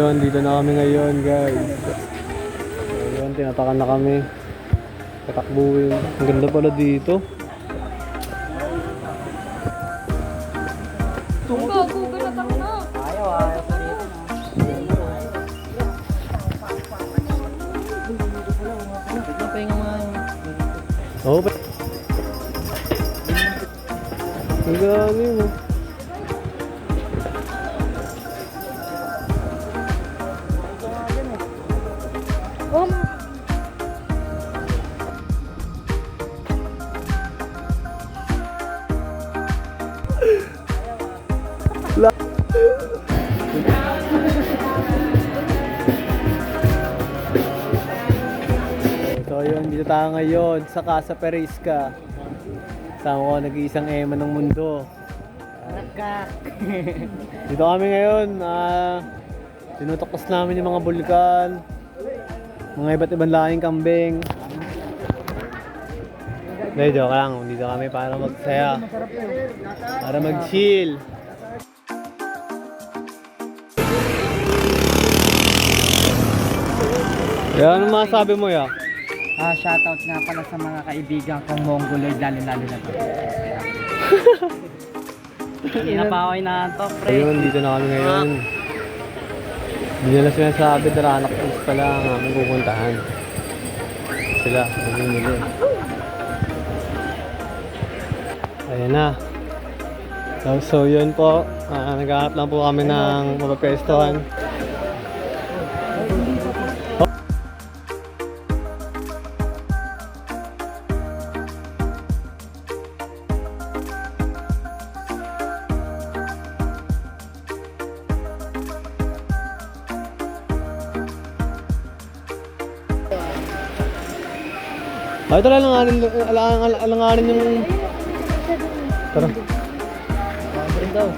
ayun, dito na kami ngayon guys. Ayun, tinatakan na kami. Tatakbuhin. Ang ganda pala dito. Google na tayo na. Ayaw sa dito. Tignan pa yung mga... Oo, ang gani mo. So yun, dito tayo ngayon sa Casa Perisca. Kasama ko nag-iisang ema ng mundo. Dito kami ngayon, tinutukos namin yung mga bulkan, mga iba't ibang laking kambing. Hindi, joke lang. Dito kami para magsaya, para mag-chill. Kaya ano masabi mo ya? Shoutout nga pala sa mga kaibigan kong Mongoloid, lalo-lalo na to. Hindi na pa ako inaantok, pre. Ayun, dito na kami ngayon. Hindi nila sinasabi, Daranak East pala ang aming pupuntahan. Sila, nagmimili. Ayan na. So yun po, naghahanap lang po kami ng mapapwestuhan. Ito lang alanganin yung... Tara. Rin daw.